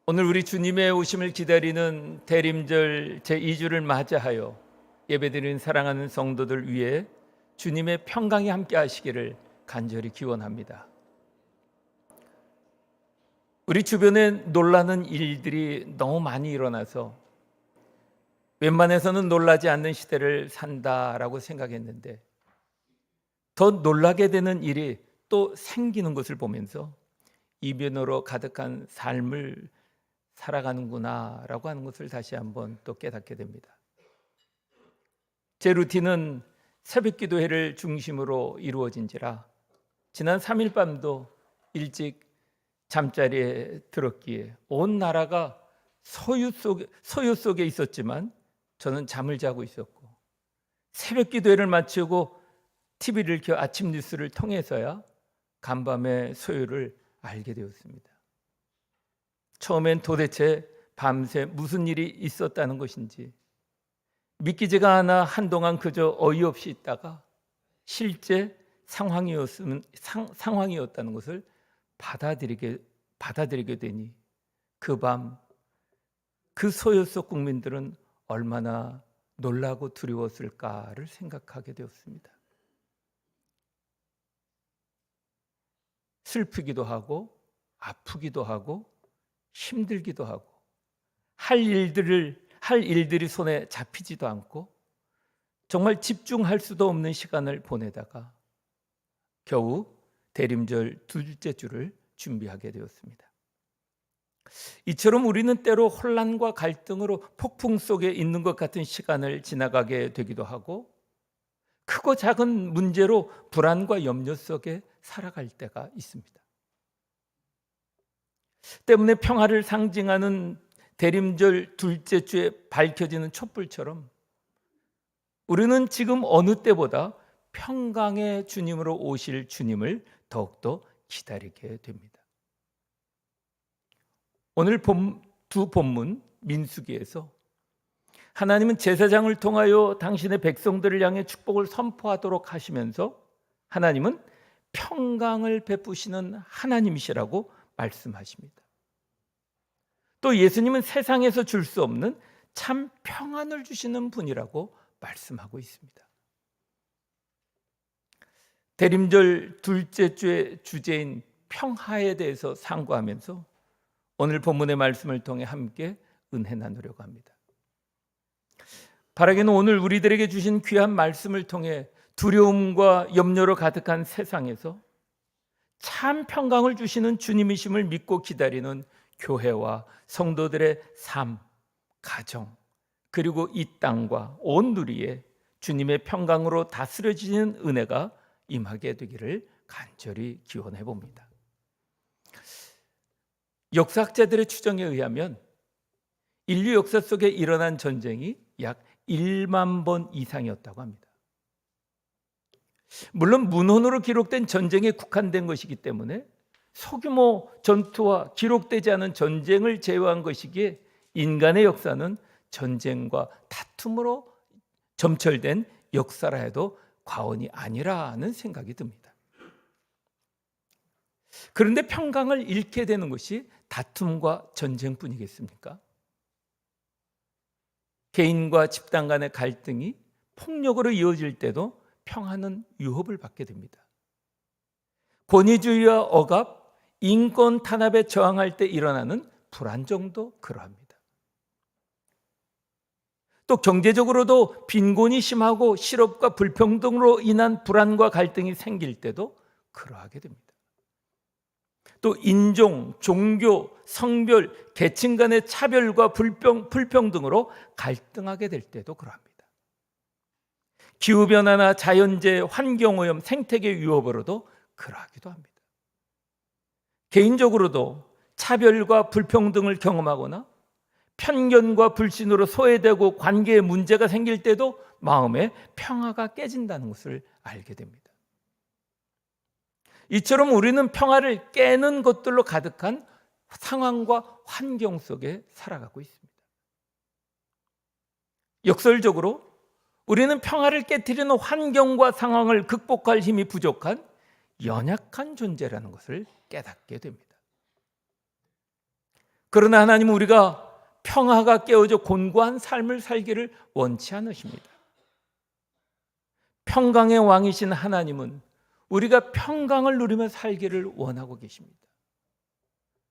오늘 우리 주님의 오심을 기다리는 대림절 제2주를 맞이하여 예배드리는 사랑하는 성도들 위해 주님의 평강이 함께 하시기를 간절히 기원합니다. 우리 주변에 놀라는 일들이 너무 많이 일어나서 웬만해서는 놀라지 않는 시대를 산다라고 생각했는데 더 놀라게 되는 일이 또 생기는 것을 보면서 이변으로 가득한 삶을 살아가는구나라고 하는 것을 다시 한번 또 깨닫게 됩니다. 제 루틴은 새벽 기도회를 중심으로 이루어진지라 지난 3일 밤도 일찍 잠자리에 들었기에 온 나라가 소유 속에 있었지만 저는 잠을 자고 있었고, 새벽 기도회를 마치고 TV를 켜 아침 뉴스를 통해서야 간밤의 소요를 알게 되었습니다. 처음엔 도대체 밤새 무슨 일이 있었다는 것인지 믿기지가 않아 한동안 그저 어이없이 있다가 실제 상황이었다는 것을 받아들이게 되니 그 밤 그 소요 속 국민들은 얼마나 놀라고 두려웠을까를 생각하게 되었습니다. 슬프기도 하고 아프기도 하고 힘들기도 하고 할 일들이 손에 잡히지도 않고 정말 집중할 수도 없는 시간을 보내다가 겨우 대림절 둘째 주를 준비하게 되었습니다. 이처럼 우리는 때로 혼란과 갈등으로 폭풍 속에 있는 것 같은 시간을 지나가게 되기도 하고 크고 작은 문제로 불안과 염려 속에 살아갈 때가 있습니다. 때문에 평화를 상징하는 대림절 둘째 주에 밝혀지는 촛불처럼 우리는 지금 어느 때보다 평강의 주님으로 오실 주님을 더욱더 기다리게 됩니다. 오늘 두 본문 민수기에서 하나님은 제사장을 통하여 당신의 백성들을 향해 축복을 선포하도록 하시면서 하나님은 평강을 베푸시는 하나님이시라고 말씀하십니다. 또 예수님은 세상에서 줄 수 없는 참 평안을 주시는 분이라고 말씀하고 있습니다. 대림절 둘째 주의 주제인 평화에 대해서 상고하면서 오늘 본문의 말씀을 통해 함께 은혜 나누려고 합니다. 바라기는 오늘 우리들에게 주신 귀한 말씀을 통해 두려움과 염려로 가득한 세상에서 참 평강을 주시는 주님이심을 믿고 기다리는 교회와 성도들의 삶, 가정, 그리고 이 땅과 온 누리에 주님의 평강으로 다스려지는 은혜가 임하게 되기를 간절히 기원해 봅니다. 역사학자들의 추정에 의하면 인류 역사 속에 일어난 전쟁이 약 1만 번 이상이었다고 합니다. 물론 문헌으로 기록된 전쟁에 국한된 것이기 때문에 소규모 전투와 기록되지 않은 전쟁을 제외한 것이기에 인간의 역사는 전쟁과 다툼으로 점철된 역사라 해도 과언이 아니라는 생각이 듭니다. 그런데 평강을 잃게 되는 것이 다툼과 전쟁뿐이겠습니까? 개인과 집단 간의 갈등이 폭력으로 이어질 때도 평화는 위협을 받게 됩니다. 권위주의와 억압, 인권 탄압에 저항할 때 일어나는 불안정도 그러합니다. 또 경제적으로도 빈곤이 심하고 실업과 불평등으로 인한 불안과 갈등이 생길 때도 그러하게 됩니다. 또 인종, 종교, 성별, 계층 간의 차별과 불평등으로 갈등하게 될 때도 그러합니다. 기후변화나 자연재해, 환경오염, 생태계 위협으로도 그러하기도 합니다. 개인적으로도 차별과 불평등을 경험하거나 편견과 불신으로 소외되고 관계에 문제가 생길 때도 마음의 평화가 깨진다는 것을 알게 됩니다. 이처럼 우리는 평화를 깨는 것들로 가득한 상황과 환경 속에 살아가고 있습니다. 역설적으로 우리는 평화를 깨트리는 환경과 상황을 극복할 힘이 부족한 연약한 존재라는 것을 깨닫게 됩니다. 그러나 하나님은 우리가 평화가 깨어져 곤고한 삶을 살기를 원치 않으십니다. 평강의 왕이신 하나님은 우리가 평강을 누리며 살기를 원하고 계십니다.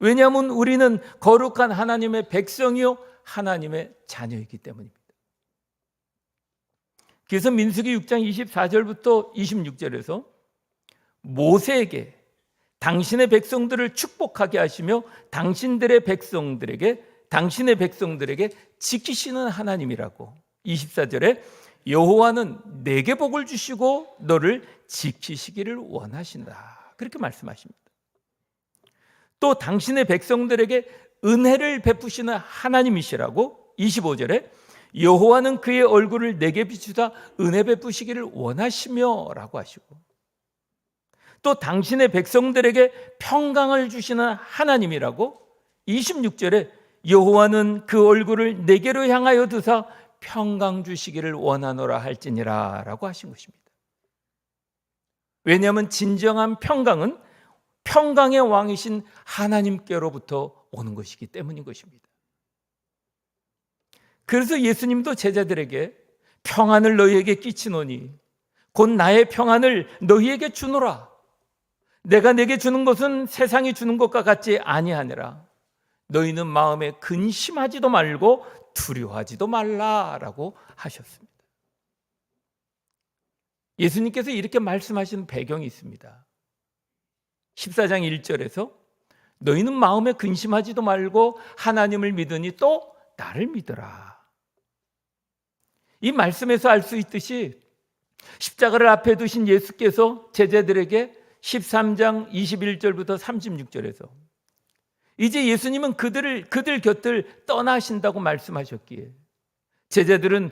왜냐하면 우리는 거룩한 하나님의 백성이요 하나님의 자녀이기 때문입니다. 그래서 민수기 6장 24절부터 26절에서 모세에게 당신의 백성들을 축복하게 하시며 당신의 백성들에게 지키시는 하나님이라고, 24절에 여호와는 내게 복을 주시고 너를 지키시기를 원하신다, 그렇게 말씀하십니다. 또 당신의 백성들에게 은혜를 베푸시는 하나님이시라고, 25절에 여호와는 그의 얼굴을 내게 비추사 은혜 베푸시기를 원하시며 라고 하시고, 또 당신의 백성들에게 평강을 주시는 하나님이라고, 26절에 여호와는 그 얼굴을 내게로 향하여 드사 평강 주시기를 원하노라 할지니라 라고 하신 것입니다. 왜냐하면 진정한 평강은 평강의 왕이신 하나님께로부터 오는 것이기 때문인 것입니다. 그래서 예수님도 제자들에게 평안을 너희에게 끼치노니 곧 나의 평안을 너희에게 주노라. 내가 내게 주는 것은 세상이 주는 것과 같지 아니하니라. 너희는 마음에 근심하지도 말고 두려워하지도 말라라고 하셨습니다. 예수님께서 이렇게 말씀하신 배경이 있습니다. 14장 1절에서 너희는 마음에 근심하지도 말고 하나님을 믿으니 또 나를 믿으라. 이 말씀에서 알 수 있듯이 십자가를 앞에 두신 예수께서 제자들에게 13장 21절부터 36절에서 이제 예수님은 그들 곁을 떠나신다고 말씀하셨기에 제자들은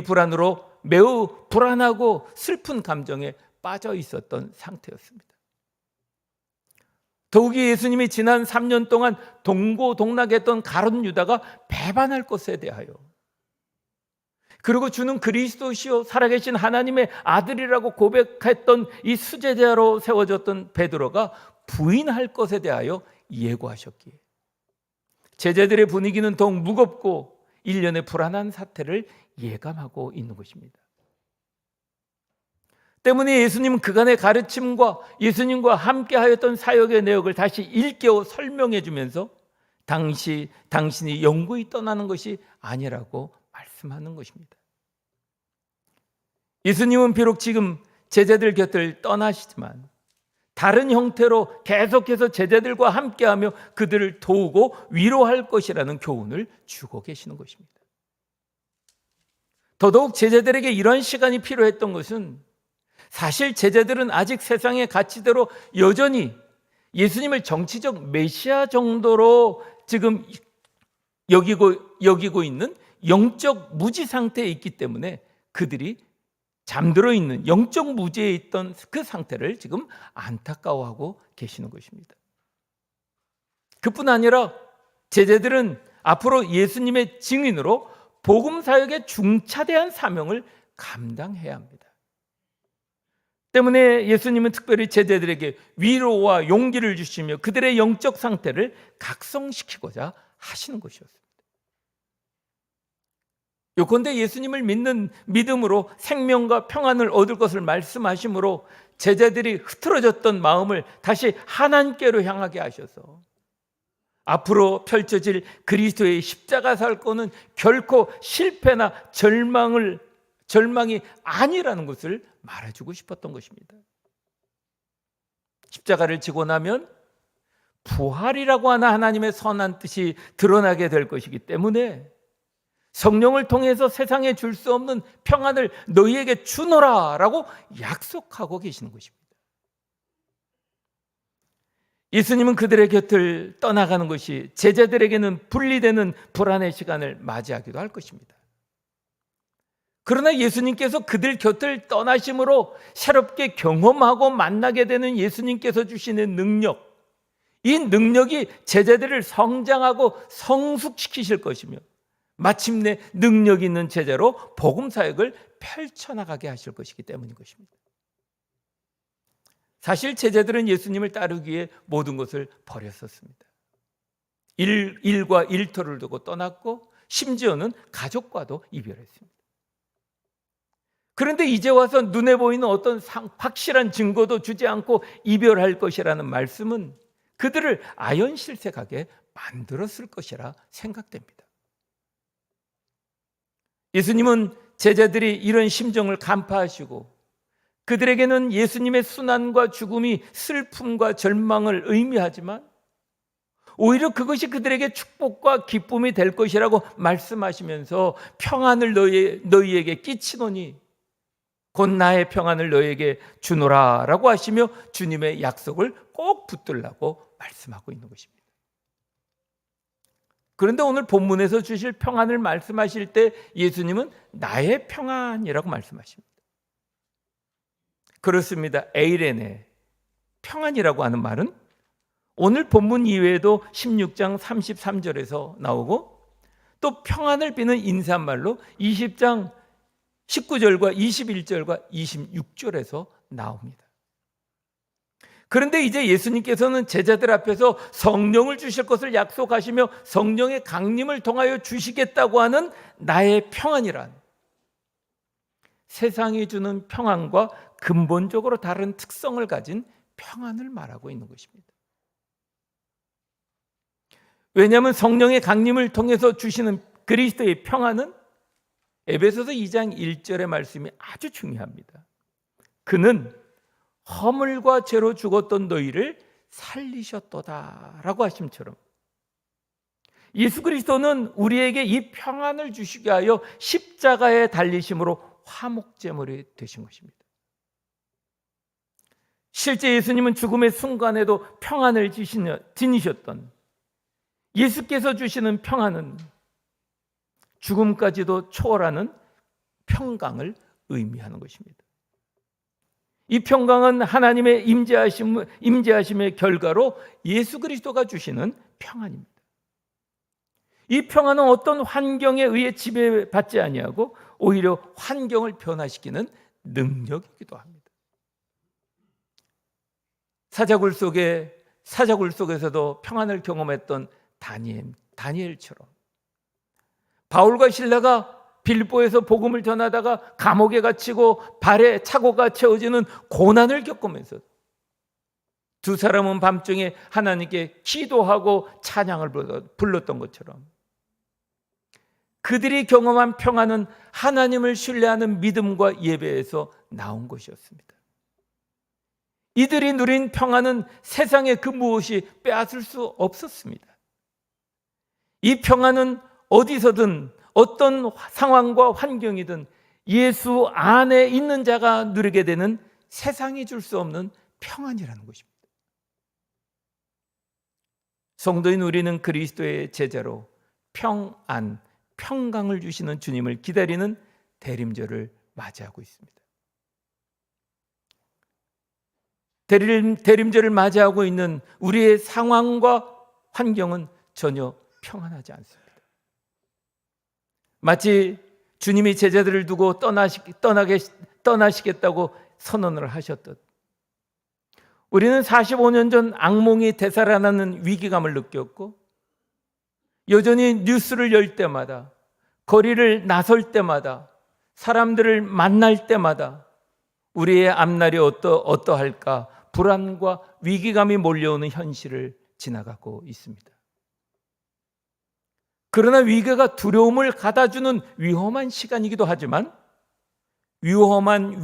불안으로 매우 불안하고 슬픈 감정에 빠져 있었던 상태였습니다. 더욱이 예수님이 지난 3년 동안 동고동락했던 가룟 유다가 배반할 것에 대하여, 그리고 주는 그리스도시요 살아계신 하나님의 아들이라고 고백했던 이 수제자로 세워졌던 베드로가 부인할 것에 대하여 예고하셨기에 제자들의 분위기는 더욱 무겁고 일련의 불안한 사태를 예감하고 있는 것입니다. 때문에 예수님은 그간의 가르침과 예수님과 함께 하였던 사역의 내역을 다시 일깨워 설명해 주면서 당신이 영구히 떠나는 것이 아니라고 말씀하는 것입니다. 예수님은 비록 지금 제자들 곁을 떠나시지만 다른 형태로 계속해서 제자들과 함께하며 그들을 도우고 위로할 것이라는 교훈을 주고 계시는 것입니다. 더더욱 제자들에게 이런 시간이 필요했던 것은 사실 제자들은 아직 세상의 가치대로 여전히 예수님을 정치적 메시아 정도로 지금 여기고 있는 영적 무지 상태에 있기 때문에 그들이 잠들어 있는 영적 무지에 있던 그 상태를 지금 안타까워하고 계시는 것입니다. 그뿐 아니라 제자들은 앞으로 예수님의 증인으로 복음 사역의 중차대한 사명을 감당해야 합니다. 때문에 예수님은 특별히 제자들에게 위로와 용기를 주시며 그들의 영적 상태를 각성시키고자 하시는 것이었습니다. 요컨대 예수님을 믿는 믿음으로 생명과 평안을 얻을 것을 말씀하심으로 제자들이 흐트러졌던 마음을 다시 하나님께로 향하게 하셔서 앞으로 펼쳐질 그리스도의 십자가 사건은 결코 실패나 절망이 아니라는 것을 말해주고 싶었던 것입니다. 십자가를 지고 나면 부활이라고 하는 하나님의 선한 뜻이 드러나게 될 것이기 때문에 성령을 통해서 세상에 줄 수 없는 평안을 너희에게 주노라 라고 약속하고 계시는 것입니다. 예수님은 그들의 곁을 떠나가는 것이 제자들에게는 분리되는 불안의 시간을 맞이하기도 할 것입니다. 그러나 예수님께서 그들 곁을 떠나심으로 새롭게 경험하고 만나게 되는 예수님께서 주시는 능력, 이 능력이 제자들을 성장하고 성숙시키실 것이며 마침내 능력 있는 제자로 복음 사역을 펼쳐나가게 하실 것이기 때문인 것입니다. 사실 제자들은 예수님을 따르기 위해 모든 것을 버렸었습니다. 일과 일터를 두고 떠났고 심지어는 가족과도 이별했습니다. 그런데 이제 와서 눈에 보이는 어떤 확실한 증거도 주지 않고 이별할 것이라는 말씀은 그들을 아연실색하게 만들었을 것이라 생각됩니다. 예수님은 제자들이 이런 심정을 간파하시고 그들에게는 예수님의 순환과 죽음이 슬픔과 절망을 의미하지만 오히려 그것이 그들에게 축복과 기쁨이 될 것이라고 말씀하시면서 평안을 너희에게 끼치노니 곧 나의 평안을 너희에게 주노라 라고 하시며 주님의 약속을 꼭 붙들라고 말씀하고 있는 것입니다. 그런데 오늘 본문에서 주실 평안을 말씀하실 때 예수님은 나의 평안이라고 말씀하십니다. 그렇습니다. 에이레네, 평안이라고 하는 말은 오늘 본문 이외에도 16장 33절에서 나오고 또 평안을 비는 인사말로 20장 19절과 21절과 26절에서 나옵니다. 그런데 이제 예수님께서는 제자들 앞에서 성령을 주실 것을 약속하시며 성령의 강림을 통하여 주시겠다고 하는 나의 평안이란 세상이 주는 평안과 근본적으로 다른 특성을 가진 평안을 말하고 있는 것입니다. 왜냐하면 성령의 강림을 통해서 주시는 그리스도의 평안은 에베소서 2장 1절의 말씀이 아주 중요합니다. 그는 허물과 죄로 죽었던 너희를 살리셨도다 라고 하심처럼 예수 그리스도는 우리에게 이 평안을 주시게 하여 십자가에 달리심으로 화목제물이 되신 것입니다. 실제 예수님은 죽음의 순간에도 평안을 지니셨던 예수께서 주시는 평안은 죽음까지도 초월하는 평강을 의미하는 것입니다. 이 평강은 하나님의 임재하심의 결과로 예수 그리스도가 주시는 평안입니다. 이 평안은 어떤 환경에 의해 지배받지 아니하고 오히려 환경을 변화시키는 능력이기도 합니다. 사자굴 속에서도 평안을 경험했던 다니엘처럼 바울과 실라가 빌립보에서 복음을 전하다가 감옥에 갇히고 발에 착오가 채워지는 고난을 겪으면서 두 사람은 밤중에 하나님께 기도하고 찬양을 불렀던 것처럼 그들이 경험한 평안은 하나님을 신뢰하는 믿음과 예배에서 나온 것이었습니다. 이들이 누린 평안은 세상의 그 무엇이 빼앗을 수 없었습니다. 이 평안은 어디서든 어떤 상황과 환경이든 예수 안에 있는 자가 누리게 되는 세상이 줄 수 없는 평안이라는 것입니다. 성도인 우리는 그리스도의 제자로 평안, 평강을 주시는 주님을 기다리는 대림절을 맞이하고 있습니다. 대림절을 맞이하고 있는 우리의 상황과 환경은 전혀 평안하지 않습니다. 마치 주님이 제자들을 두고 떠나시겠다고 선언을 하셨듯 우리는 45년 전 악몽이 되살아나는 위기감을 느꼈고 여전히 뉴스를 열 때마다 거리를 나설 때마다 사람들을 만날 때마다 우리의 앞날이 어떠할까 불안과 위기감이 몰려오는 현실을 지나가고 있습니다. 그러나 위기가 두려움을 가다주는 위험한 시간이기도 하지만 위험한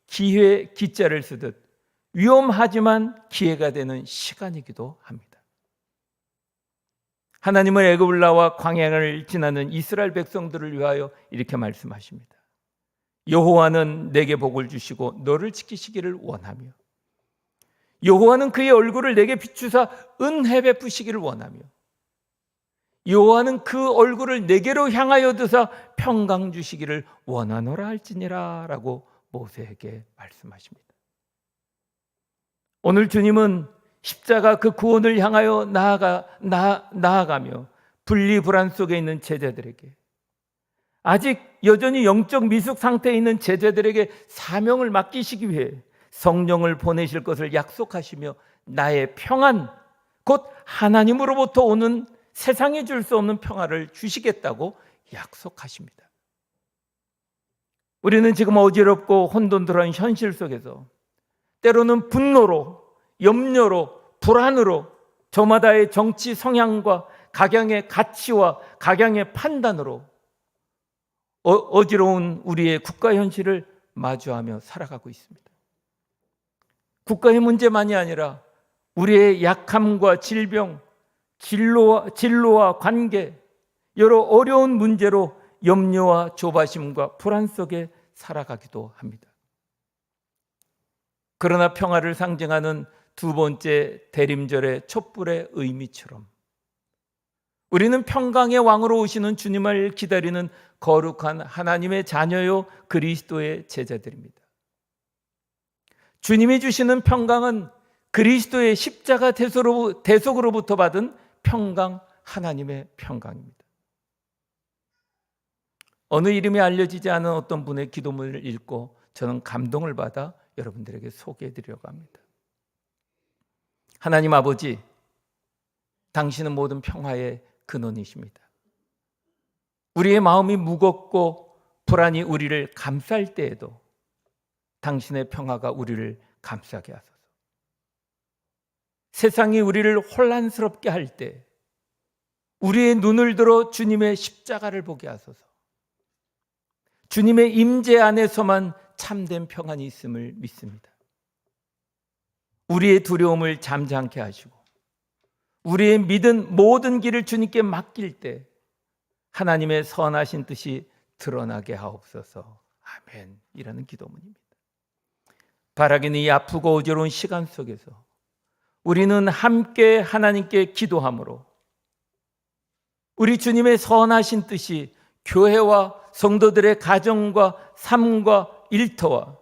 기회 기자를 쓰듯 위험하지만 기회가 되는 시간이기도 합니다. 하나님은 애굽을 나와 광야를 지나는 이스라엘 백성들을 위하여 이렇게 말씀하십니다. 여호와는 내게 복을 주시고 너를 지키시기를 원하며 여호와는 그의 얼굴을 내게 비추사 은혜 베푸시기를 원하며 여호와는 그 얼굴을 내게로 향하여 드사 평강 주시기를 원하노라 할지니라 라고 모세에게 말씀하십니다. 오늘 주님은 십자가 그 구원을 향하여 나아가며 분리불안 속에 있는 제자들에게 아직 여전히 영적 미숙 상태에 있는 제자들에게 사명을 맡기시기 위해 성령을 보내실 것을 약속하시며 나의 평안, 곧 하나님으로부터 오는 세상에 줄 수 없는 평화를 주시겠다고 약속하십니다. 우리는 지금 어지럽고 혼돈들한 현실 속에서 때로는 분노로, 염려로, 불안으로 저마다의 정치 성향과 각양의 가치와 각양의 판단으로 어지러운 우리의 국가 현실을 마주하며 살아가고 있습니다. 국가의 문제만이 아니라 우리의 약함과 질병, 진로와 관계, 여러 어려운 문제로 염려와 조바심과 불안 속에 살아가기도 합니다. 그러나 평화를 상징하는 두 번째 대림절의 촛불의 의미처럼 우리는 평강의 왕으로 오시는 주님을 기다리는 거룩한 하나님의 자녀요 그리스도의 제자들입니다. 주님이 주시는 평강은 그리스도의 십자가 대속으로부터 받은 평강, 하나님의 평강입니다. 어느 이름이 알려지지 않은 어떤 분의 기도문을 읽고 저는 감동을 받아 여러분들에게 소개해드리려고 합니다. 하나님 아버지, 당신은 모든 평화의 근원이십니다. 우리의 마음이 무겁고 불안이 우리를 감쌀 때에도 당신의 평화가 우리를 감싸게 하소서. 세상이 우리를 혼란스럽게 할 때 우리의 눈을 들어 주님의 십자가를 보게 하소서. 주님의 임재 안에서만 참된 평안이 있음을 믿습니다. 우리의 두려움을 잠잠케 하시고 우리의 믿은 모든 길을 주님께 맡길 때 하나님의 선하신 뜻이 드러나게 하옵소서. 아멘. 이라는 기도문입니다. 바라기는 이 아프고 어지러운 시간 속에서 우리는 함께 하나님께 기도함으로 우리 주님의 선하신 뜻이 교회와 성도들의 가정과 삶과 일터와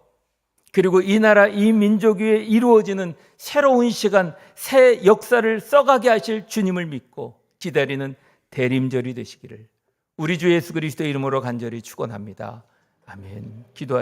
그리고 이 나라 이 민족 위에 이루어지는 새로운 시간, 새 역사를 써가게 하실 주님을 믿고 기다리는 대림절이 되시기를 우리 주 예수 그리스도의 이름으로 간절히 축원합니다. 아멘. 기도하시죠.